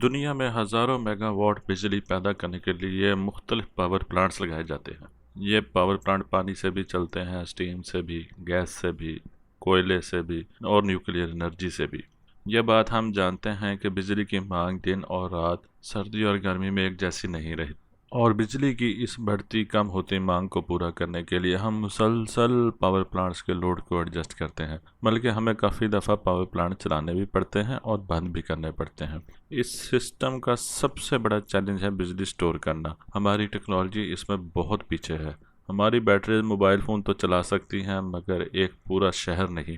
दुनिया में हज़ारों मेगावाट बिजली पैदा करने के लिए मुख्तलिफ पावर प्लांट्स लगाए जाते हैं। ये पावर प्लांट पानी से भी चलते हैं, स्टीम से भी, गैस से भी, कोयले से भी और न्यूक्लियर एनर्जी से भी। यह बात हम जानते हैं कि बिजली की मांग दिन और रात, सर्दी और गर्मी में एक जैसी नहीं रही, और बिजली की इस बढ़ती कम होती मांग को पूरा करने के लिए हम मुसलसल पावर प्लांट्स के लोड को एडजस्ट करते हैं। बल्कि हमें काफ़ी दफ़ा पावर प्लांट चलाने भी पड़ते हैं और बंद भी करने पड़ते हैं। इस सिस्टम का सबसे बड़ा चैलेंज है बिजली स्टोर करना। हमारी टेक्नोलॉजी इसमें बहुत पीछे है। हमारी बैटरी मोबाइल फ़ोन तो चला सकती हैं, मगर एक पूरा शहर नहीं।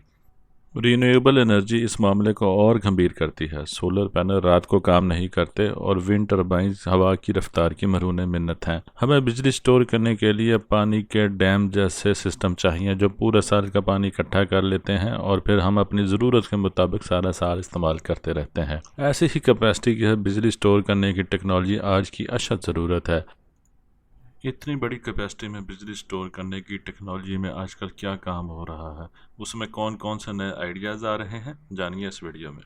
रीन्यूएबल एनर्जी इस मामले को और गंभीर करती है। सोलर पैनल रात को काम नहीं करते और विंड टर्बाइन्स हवा की रफ्तार की मरूने मिन्नत हैं। हमें बिजली स्टोर करने के लिए पानी के डैम जैसे सिस्टम चाहिए जो पूरे साल का पानी इकट्ठा कर लेते हैं और फिर हम अपनी ज़रूरत के मुताबिक सारा साल इस्तेमाल करते रहते हैं। ऐसी ही कैपेसिटी की बिजली स्टोर करने की टेक्नोलॉजी आज की अशद ज़रूरत है। इतनी बड़ी कैपेसिटी में बिजली स्टोर करने की टेक्नोलॉजी में आजकल क्या काम हो रहा है, उसमें कौन कौन से नए आइडियाज़ आ रहे हैं, जानिए इस वीडियो में।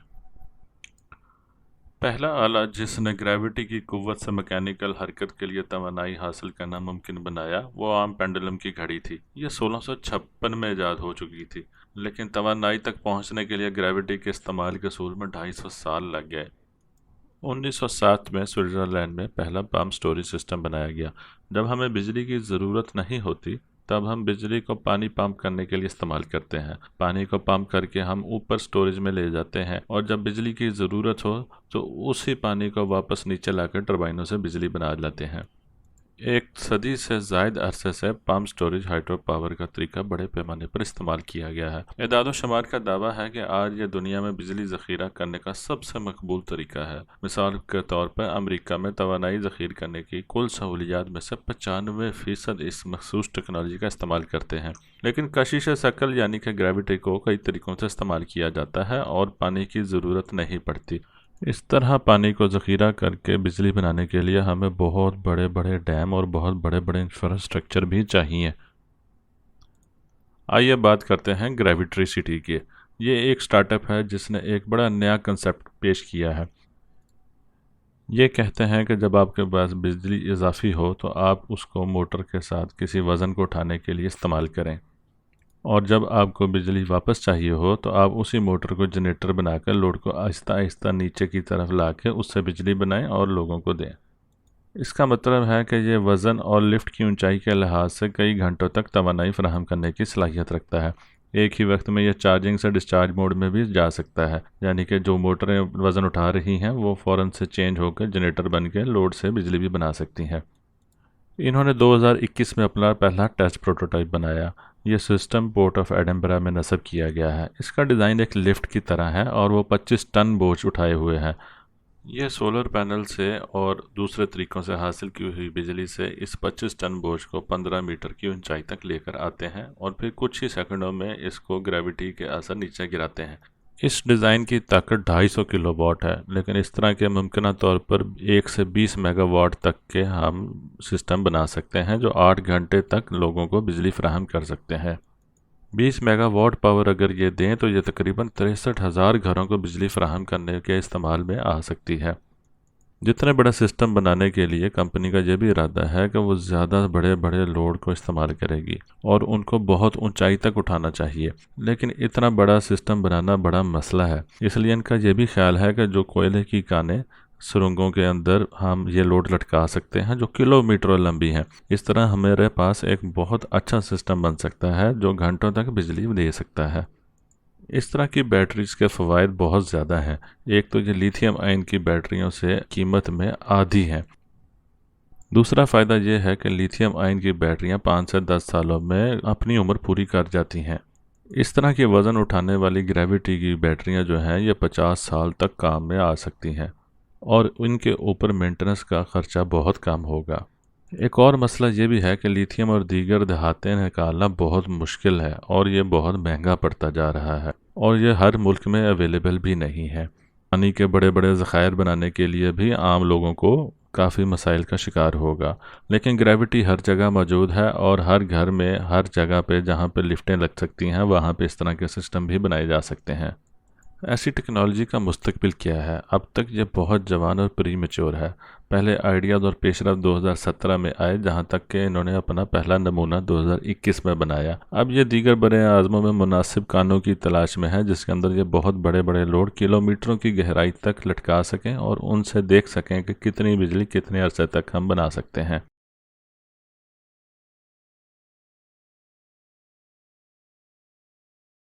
पहला आला जिसने ग्रेविटी की कुव्वत से मैकेनिकल हरकत के लिए तवानाई हासिल करना मुमकिन बनाया, वो आम पेंडुलम की घड़ी थी। ये 1656 में ईजाद हो चुकी थी, लेकिन तवानाई तक पहुंचने के लिए ग्रेविटी के इस्तेमाल के असूल में 250 साल लग गए। 1907 में स्विट्ज़रलैंड में पहला पम्प स्टोरेज सिस्टम बनाया गया। जब हमें बिजली की ज़रूरत नहीं होती, तब हम बिजली को पानी पंप करने के लिए इस्तेमाल करते हैं। पानी को पंप करके हम ऊपर स्टोरेज में ले जाते हैं और जब बिजली की ज़रूरत हो तो उसी पानी को वापस नीचे लाकर टरबाइनों से बिजली बना लेते हैं। एक सदी से ज़ायद अरसे से पम्प स्टोरेज हाइड्रो पावर का तरीका बड़े पैमाने पर इस्तेमाल किया गया है। एदाद शुमार का दावा है कि आज ये दुनिया में बिजली ज़ख़ीरा करने का सबसे मकबूल तरीका है। मिसाल के तौर पर अमेरिका में तवानाई ज़ख़ीर करने की कुल सहूलियात में से 95% इस मखसूस टेक्नोलॉजी का इस्तेमाल करते हैं। लेकिन कशिश शकल यानी कि ग्रेविटी को कई तरीक़ों से इस्तेमाल किया जाता है और पानी की ज़रूरत नहीं पड़ती। इस तरह पानी को ज़ख़ीरा करके बिजली बनाने के लिए हमें बहुत बड़े बड़े डैम और बहुत बड़े बड़े इंफ्रास्ट्रक्चर भी चाहिए। आइए बात करते हैं ग्रेविटी सिटी की। ये एक स्टार्टअप है जिसने एक बड़ा नया कंसेप्ट पेश किया है। ये कहते हैं कि जब आपके पास बिजली इजाफी हो तो आप उसको मोटर के साथ किसी वज़न को उठाने के लिए इस्तेमाल करें, और जब आपको बिजली वापस चाहिए हो तो आप उसी मोटर को जनरेटर बनाकर लोड को आहिस्ता आहिस्ता नीचे की तरफ ला के उससे बिजली बनाएं और लोगों को दें। इसका मतलब है कि ये वज़न और लिफ्ट की ऊंचाई के लिहाज से कई घंटों तक तवानाई फराहम करने की सलाहियत रखता है। एक ही वक्त में यह चार्जिंग से डिस्चार्ज मोड में भी जा सकता है, यानी कि जो मोटरें वज़न उठा रही हैं वो फ़ौरन से चेंज होकर जनरेटर बन के लोड से बिजली भी बना सकती हैं। इन्होंने 2021 में अपना पहला टेस्ट प्रोटोटाइप बनाया। यह सिस्टम पोर्ट ऑफ एडिनबरा में नस्ब किया गया है। इसका डिज़ाइन एक लिफ्ट की तरह है और वो 25 टन बोझ उठाए हुए हैं। यह सोलर पैनल से और दूसरे तरीक़ों से हासिल की हुई बिजली से इस 25 टन बोझ को 15 मीटर की ऊंचाई तक लेकर आते हैं और फिर कुछ ही सेकंडों में इसको ग्रेविटी के असर नीचे गिराते हैं। इस डिज़ाइन की ताकत 250 किलोवाट है, लेकिन इस तरह के मुमकिन तौर पर 1 से 20 मेगावाट तक के हम सिस्टम बना सकते हैं जो 8 घंटे तक लोगों को बिजली फराहम कर सकते हैं। 20 मेगावाट पावर अगर ये दें तो ये तकरीबन 63,000 घरों को बिजली फराहम करने के इस्तेमाल में आ सकती है। जितने बड़ा सिस्टम बनाने के लिए कंपनी का यह भी इरादा है कि वो ज़्यादा बड़े बड़े लोड को इस्तेमाल करेगी और उनको बहुत ऊंचाई तक उठाना चाहिए, लेकिन इतना बड़ा सिस्टम बनाना बड़ा मसला है। इसलिए इनका यह भी ख्याल है कि जो कोयले की कानें सुरंगों के अंदर हम ये लोड लटका सकते हैं जो किलोमीटरों लंबी हैं। इस तरह हमारे पास एक बहुत अच्छा सिस्टम बन सकता है जो घंटों तक बिजली दे सकता है। इस तरह की बैटरीज के फ़वाइद बहुत ज़्यादा हैं। एक तो ये लिथियम आयन की बैटरियों से कीमत में आधी हैं। दूसरा फ़ायदा यह है कि लिथियम आयन की बैटरियां 5 से 10 सालों में अपनी उम्र पूरी कर जाती हैं। इस तरह के वज़न उठाने वाली ग्रेविटी की बैटरियां जो हैं ये 50 साल तक काम में आ सकती हैं और इनके ऊपर मेंटेनेंस का ख़र्चा बहुत कम होगा। एक और मसला ये भी है कि लिथियम और दीगर धातें निकालना बहुत मुश्किल है और ये बहुत महंगा पड़ता जा रहा है, और ये हर मुल्क में अवेलेबल भी नहीं है। पानी के बड़े बड़े ज़खायर बनाने के लिए भी आम लोगों को काफ़ी मसाइल का शिकार होगा। लेकिन ग्रेविटी हर जगह मौजूद है और हर घर में हर जगह पे जहाँ पे लिफ्टें लग सकती हैं वहाँ पे इस तरह के सिस्टम भी बनाए जा सकते हैं। ऐसी टेक्नोलॉजी का मुस्तकबिल क्या है? अब तक ये बहुत जवान और प्री मैच्योर है। पहले आइडियाज़ और पेशरफ 2017 में आए, जहां तक कि इन्होंने अपना पहला नमूना 2021 में बनाया। अब ये दीगर बड़े आज़मों में मुनासिब कानों की तलाश में है, जिसके अंदर ये बहुत बड़े बड़े लोड किलोमीटरों की गहराई तक लटका सकें और उनसे देख सकें कि कितनी बिजली कितने अरसे तक हम बना सकते हैं।